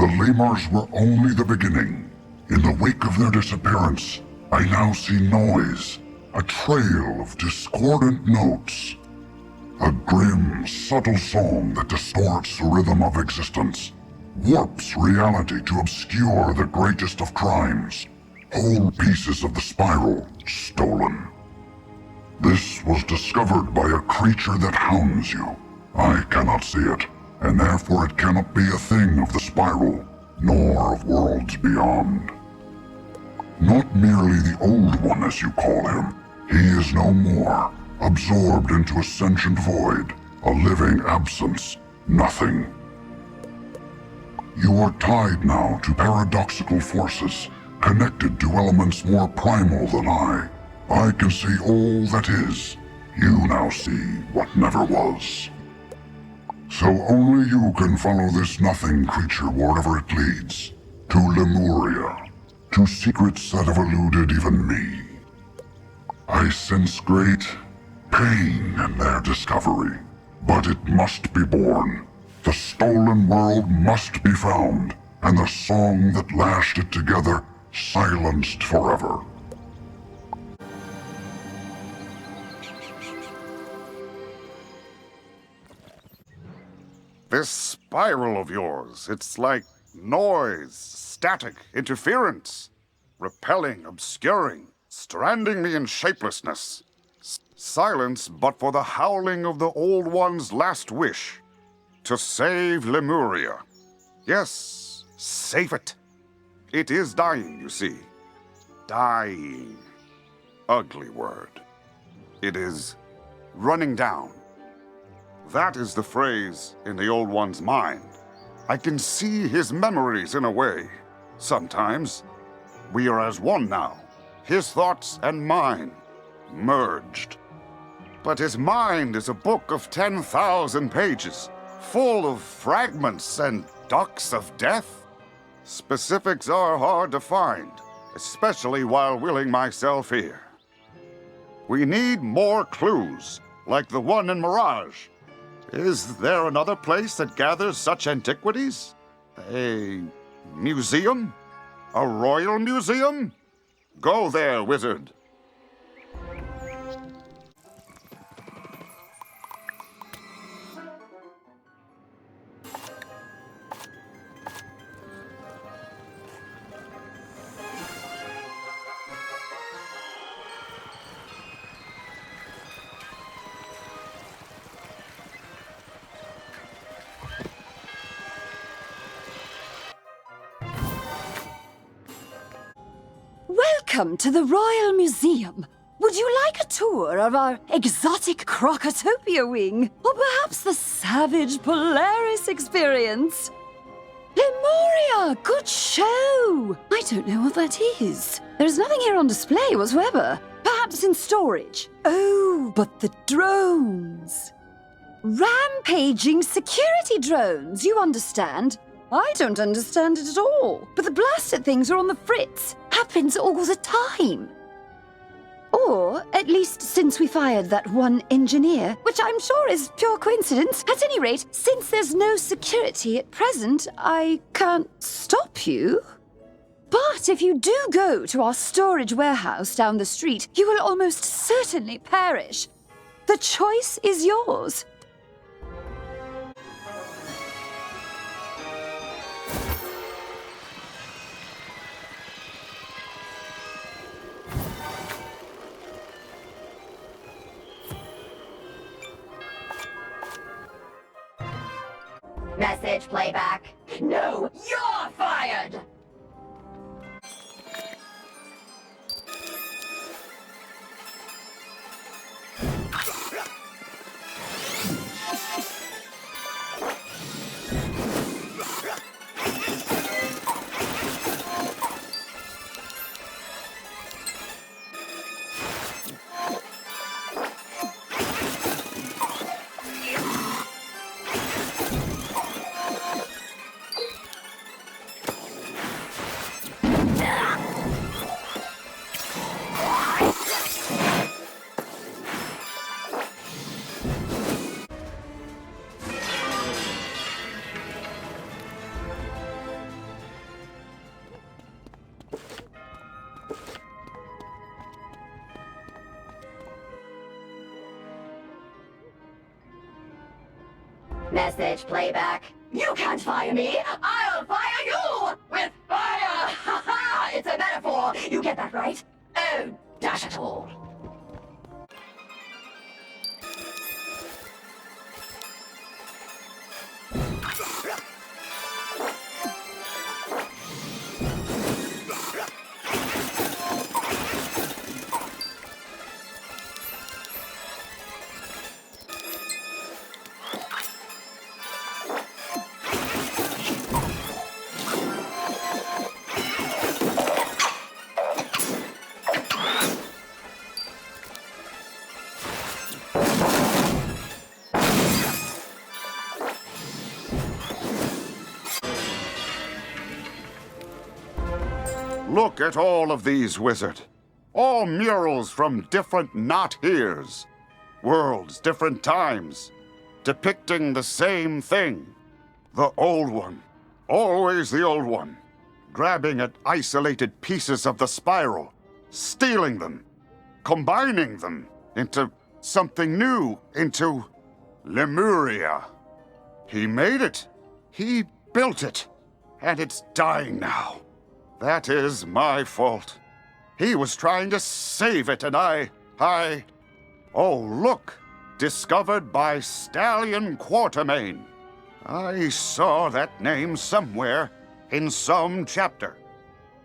The lemurs were only the beginning. In the wake of their disappearance, I now see noise, a trail of discordant notes. A grim, subtle song that distorts the rhythm of existence, warps reality to obscure the greatest of crimes. Whole pieces of the spiral stolen. This was discovered by a creature that hounds you. I cannot see it, and therefore it cannot be a thing of the spiral, nor of worlds beyond. Not merely the Old One, as you call him. He is no more, absorbed into a sentient void, a living absence, nothing. You are tied now to paradoxical forces, connected to elements more primal than I. I can see all that is. You now see what never was. So only you can follow this nothing creature wherever it leads. To Lemuria. To secrets that have eluded even me. I sense great pain in their discovery. But it must be born. The stolen world must be found, and the song that lashed it together silenced forever. This spiral of yours, it's like noise, static, interference. Repelling, obscuring, stranding me in shapelessness. Silence but for the howling of the Old One's last wish. To save Lemuria. Yes, save it. It is dying, you see. Dying. Ugly word. It is running down. That is the phrase in the Old One's mind. I can see his memories in a way. Sometimes. We are as one now. His thoughts and mine. Merged. But his mind is a book of 10,000 pages. Full of fragments and ducts of death. Specifics are hard to find, especially while willing myself here. We need more clues, like the one in Mirage. Is there another place that gathers such antiquities? A museum? A royal museum? Go there, wizard. Welcome to the Royal Museum. Would you like a tour of our exotic Crocotopia wing? Or perhaps the savage Polaris experience? Lemuria, good show! I don't know what that is. There's nothing here on display whatsoever. Perhaps in storage. Oh, but the drones. Rampaging security drones, you understand? I don't understand it at all. But the blasted things are on the fritz. Happens all the time. Or, at least since we fired that one engineer, which I'm sure is pure coincidence. At any rate, since there's no security at present, I can't stop you. But if you do go to our storage warehouse down the street, you will almost certainly perish. The choice is yours. Message playback. No, you're fired! Message playback. You can't fire me. I'll fire you with fire. Ha ha! It's a metaphor. You get that right? Oh, dash it all. Look at all of these, Wizard. All murals from different not-heres. Worlds, different times. Depicting the same thing. The old one. Always the old one. Grabbing at isolated pieces of the spiral. Stealing them. Combining them into something new. Into Lemuria. He made it. He built it. And it's dying now. That is my fault. He was trying to save it, and I... Oh, look! Discovered by Stallion Quartermain. I saw that name somewhere in some chapter.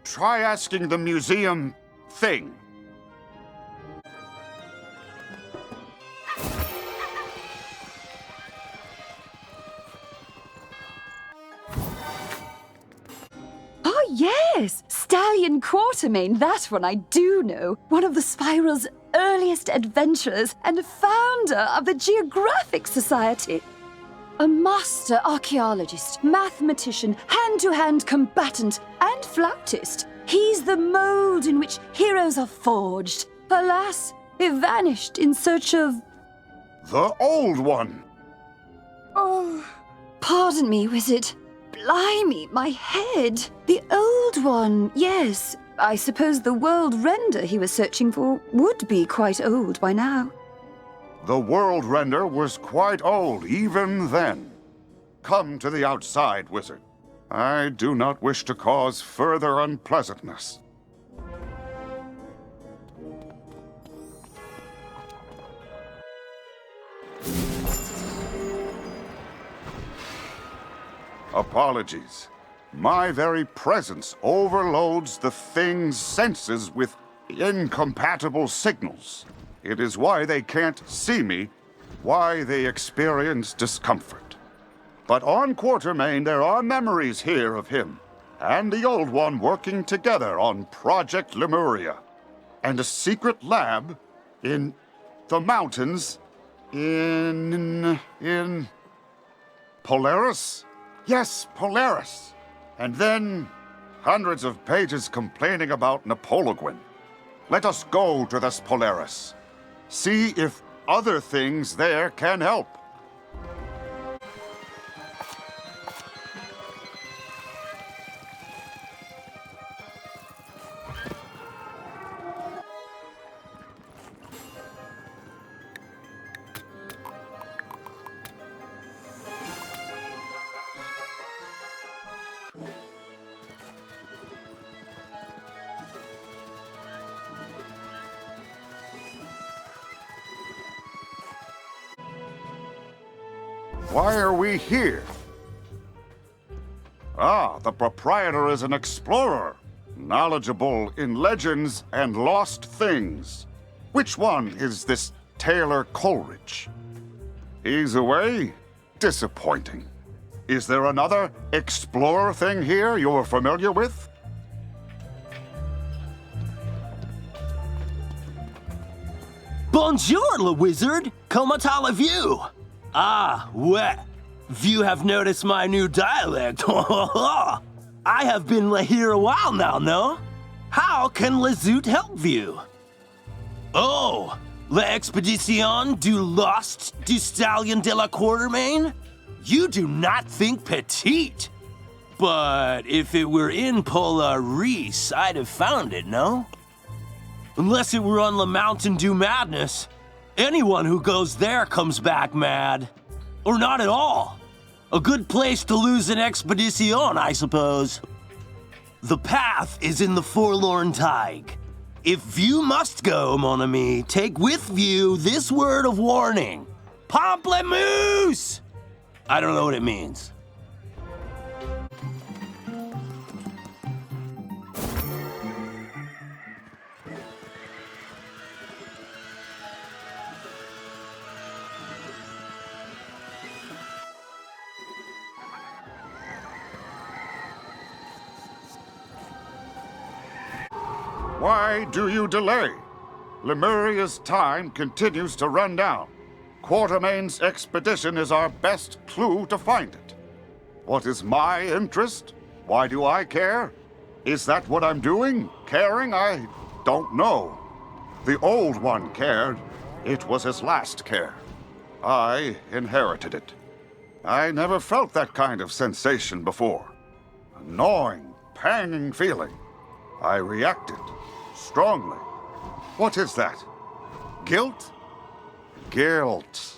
Try asking the museum thing. Oh, yes! Stallion Quartermain, that one I do know. One of the Spiral's earliest adventurers and founder of the Geographic Society. A master archaeologist, mathematician, hand-to-hand combatant, and flautist. He's the mold in which heroes are forged. Alas, he vanished in search of... The old one! Oh, pardon me, Wizard. Blimey, my head. The old one, yes. I suppose the world render he was searching for would be quite old by now. The world render was quite old even then. Come to the outside, Wizard. I do not wish to cause further unpleasantness. Apologies. My very presence overloads the thing's senses with incompatible signals. It is why they can't see me, why they experience discomfort. But on Quartermain, there are memories here of him and the old one working together on Project Lemuria, and a secret lab in the mountains in Polaris? Yes, Polaris. And then hundreds of pages complaining about Napoleon. Let us go to this Polaris. See if other things there can help. Why are we here? Ah, the proprietor is an explorer, knowledgeable in legends and lost things. Which one is this Taylor Coleridge? He's away? Disappointing. Is there another explorer thing here you're familiar with? Bonjour, le wizard! Comment allez-vous? Ah, ouais. You have noticed my new dialect. I have been here a while now, no? How can le zoot help you? Oh, l'expédition du lost du Stallion de la Quartermain? You do not think petite. But if it were in Polaris, I'd have found it, no? Unless it were on the Mountain Dew Madness. Anyone who goes there comes back mad. Or not at all. A good place to lose an expedition, I suppose. The path is in the Forlorn Tide. If you must go, mon ami, take with you this word of warning. Pamplemousse! I don't know what it means. Why do you delay? Lemuria's time continues to run down. Quatermain's expedition is our best clue to find it. What is my interest? Why do I care? Is that what I'm doing? Caring? I don't know. The Old One cared. It was his last care. I inherited it. I never felt that kind of sensation before. A gnawing, panging feeling. I reacted strongly. What is that? Guilt? Guilt.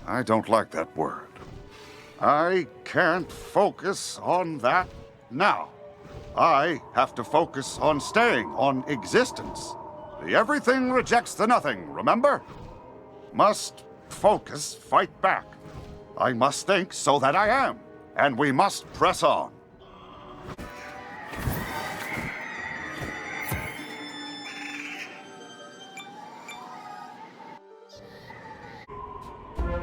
I don't like that word. I can't focus on that now. I have to focus on staying, on existence. The everything rejects the nothing, remember? Must focus, fight back. I must think so that I am, and we must press on.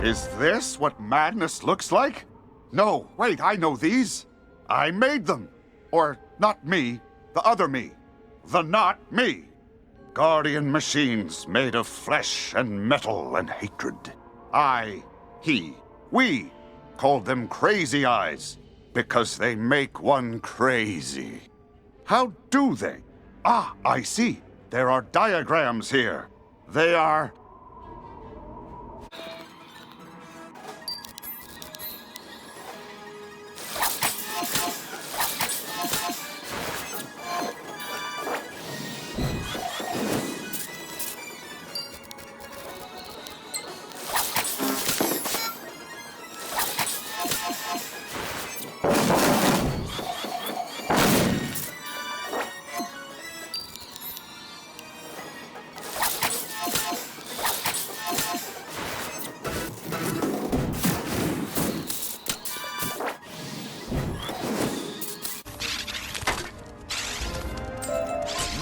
Is this what madness looks like? No, wait, I know these. I made them. Or not me, the other me. The not me. Guardian machines made of flesh and metal and hatred. I, he, we called them crazy eyes because they make one crazy. How do they? Ah, I see. There are diagrams here. They are...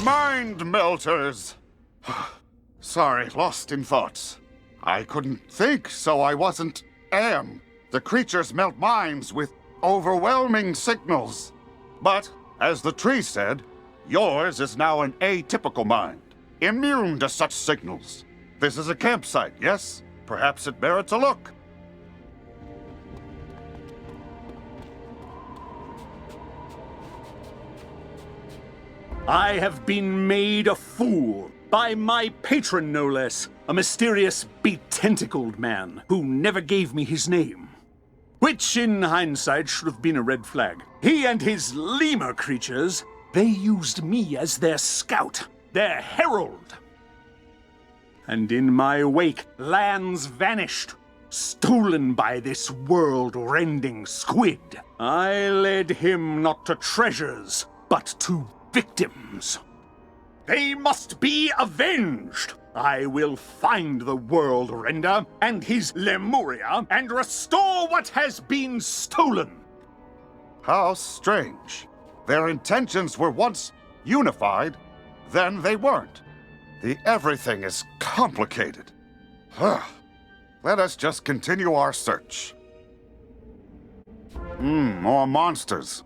Mind melters! Sorry, lost in thoughts. I couldn't think, so I wasn't am. The creatures melt minds with overwhelming signals. But, as the tree said, yours is now an atypical mind, immune to such signals. This is a campsite, yes? Perhaps it merits a look. I have been made a fool by my patron, no less, a mysterious, be-tentacled man who never gave me his name. Which, in hindsight, should have been a red flag. He and his lemur creatures, they used me as their scout, their herald. And in my wake, lands vanished, stolen by this world-rending squid. I led him not to treasures, but to victims. They must be avenged. I will find the World Render and his Lemuria and restore what has been stolen. How strange. Their intentions were once unified, then they weren't. The everything is complicated. Let us just continue our search. More monsters.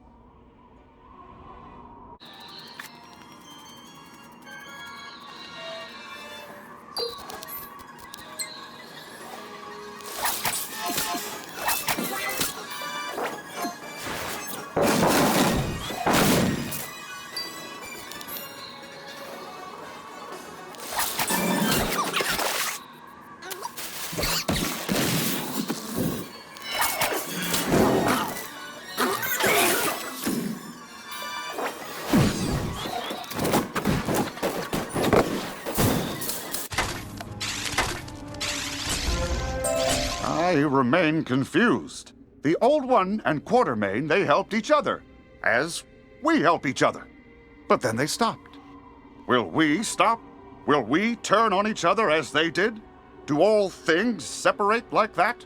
I remain confused. The Old One and Quartermain, they helped each other, as we help each other. But then they stopped. Will we stop? Will we turn on each other as they did? Do all things separate like that?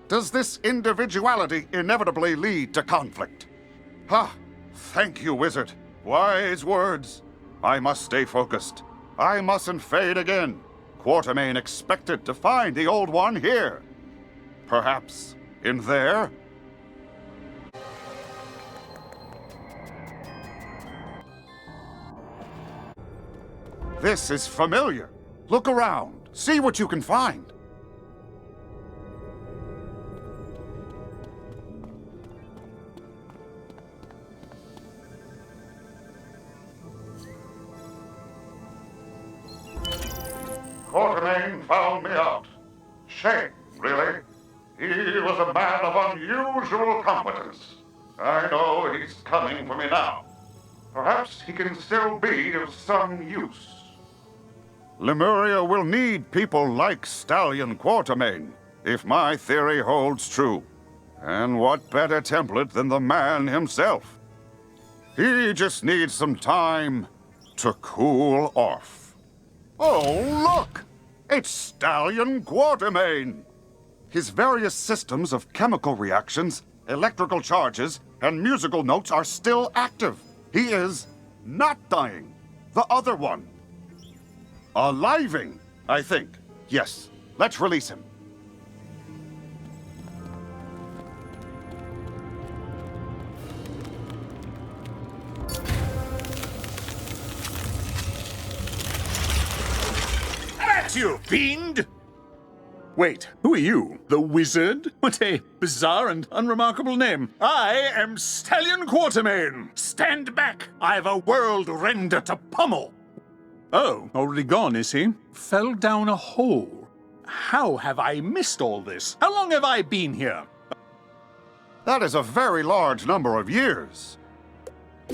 Does this individuality inevitably lead to conflict? Thank you, Wizard. Wise words. I must stay focused. I mustn't fade again. Quartermain expected to find the Old One here. Perhaps in there? This is familiar. Look around. See what you can find. Quartermain found me out. Shame, really. He was a man of unusual competence. I know he's coming for me now. Perhaps he can still be of some use. Lemuria will need people like Stallion Quartermain, if my theory holds true. And what better template than the man himself? He just needs some time to cool off. Oh, look! It's Stallion Quartermain! His various systems of chemical reactions, electrical charges, and musical notes are still active. He is not dying. The other one. Aliving, I think. Yes, let's release him. That's you, fiend! Wait, who are you? The Wizard? What a bizarre and unremarkable name. I am Stallion Quartermain. Stand back! I've a world render to pummel. Oh, already gone, is he? Fell down a hole. How have I missed all this? How long have I been here? That is a very large number of years.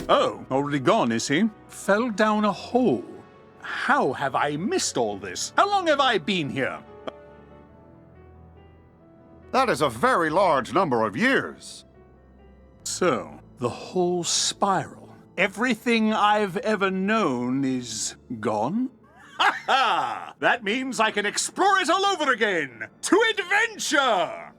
Oh, already gone, is he? Fell down a hole. How have I missed all this? How long have I been here? That is a very large number of years. So, the whole spiral. Everything I've ever known is gone? Ha ha! That means I can explore it all over again! To adventure!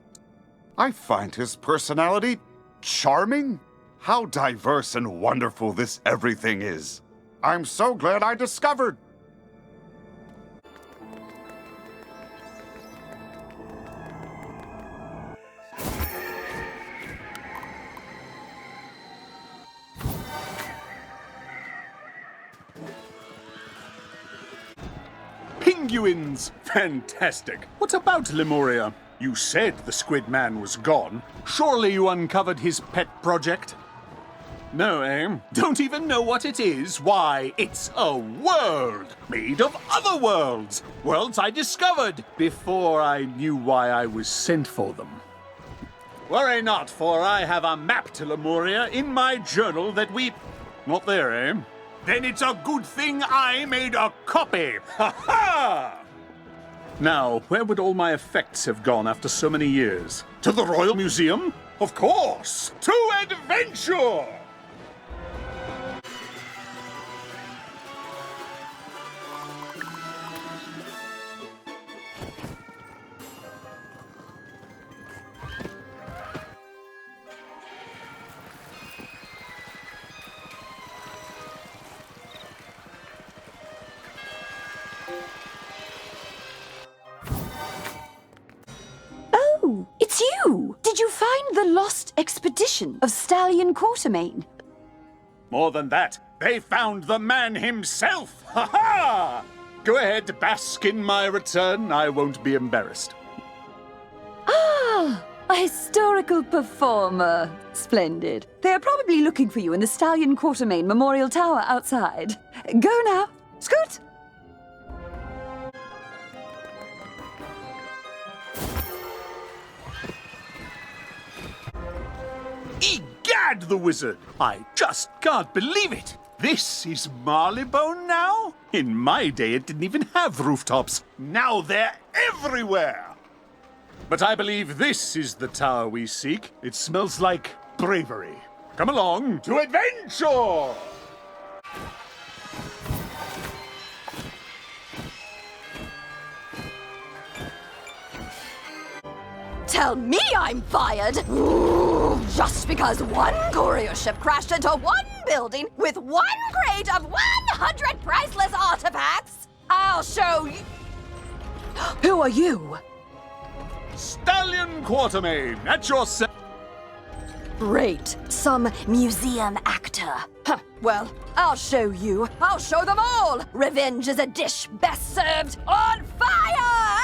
I find his personality charming. How diverse and wonderful this everything is. I'm so glad I discovered. Penguins! Fantastic. What about Lemuria? You said the Squid Man was gone. Surely you uncovered his pet project? No, eh? Don't even know what it is? Why, it's a world made of other worlds. Worlds I discovered before I knew why I was sent for them. Worry not, for I have a map to Lemuria in my journal that we... Not there, eh? Then it's a good thing I made a copy. Ha ha! Now, where would all my effects have gone after so many years? To the Royal Museum? Of course! To adventure! Oh, it's you! Did you find the lost expedition of Stallion Quartermain? More than that, they found the man himself! Ha ha! Go ahead, bask in my return. I won't be embarrassed. Ah, a historical performer. Splendid. They are probably looking for you in the Stallion Quartermain Memorial Tower outside. Go now. Scoot! Egad, the Wizard! I just can't believe it! This is Marleybone now? In my day, it didn't even have rooftops. Now they're everywhere! But I believe this is the tower we seek. It smells like bravery. Come along to adventure! Tell me I'm fired! Ooh, just because one courier ship crashed into one building with one crate of 100 priceless artifacts! I'll show you. Who are you? Stallion Quartermain, at your Great. Some museum actor. Huh, well, I'll show you. I'll show them all! Revenge is a dish best served on fire!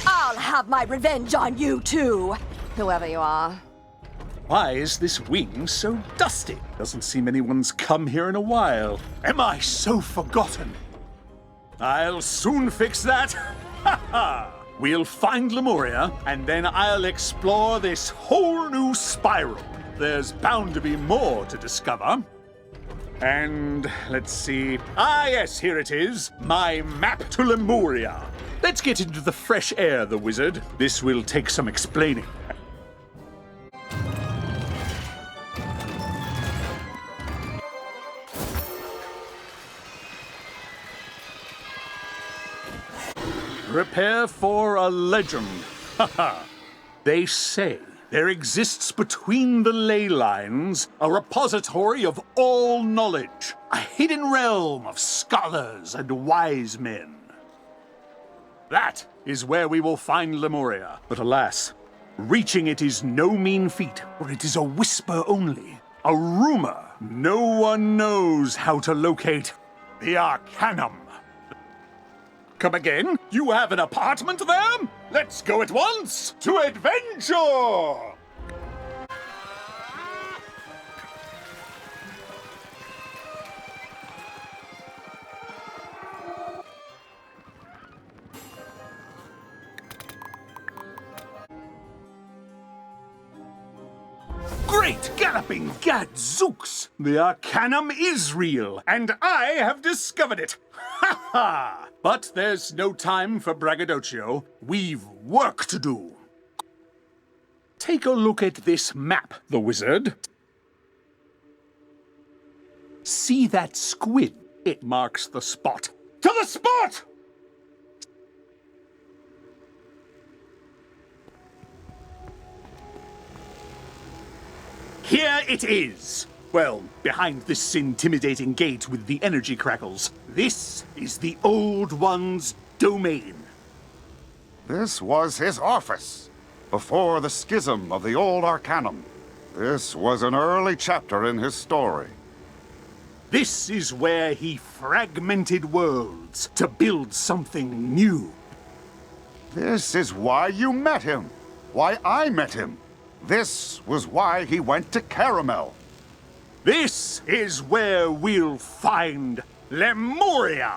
I'll have my revenge on you too, whoever you are. Why is this wing so dusty? Doesn't seem anyone's come here in a while. Am I so forgotten? I'll soon fix that. Ha ha! We'll find Lemuria, and then I'll explore this whole new spiral. There's bound to be more to discover. And let's see. Ah, yes, here it is. My map to Lemuria. Let's get into the fresh air, the wizard. This will take some explaining. Prepare for a legend. Haha. They say there exists between the ley lines a repository of all knowledge, a hidden realm of scholars and wise men. That is where we will find Lemuria. But alas, reaching it is no mean feat, for it is a whisper only, a rumor. No one knows how to locate the Arcanum. Come again? You have an apartment there? Let's go at once to adventure! Great galloping gadzooks! The Arcanum is real, and I have discovered it! Ha ha! But there's no time for braggadocio. We've work to do. Take a look at this map, the wizard. See that squid? It marks the spot. To the spot! Here it is. Well, behind this intimidating gate with the energy crackles, this is the Old One's domain. This was his office, before the schism of the Old Arcanum. This was an early chapter in his story. This is where he fragmented worlds to build something new. This is why you met him. Why I met him. This was why he went to Caramel. This is where we'll find Lemuria.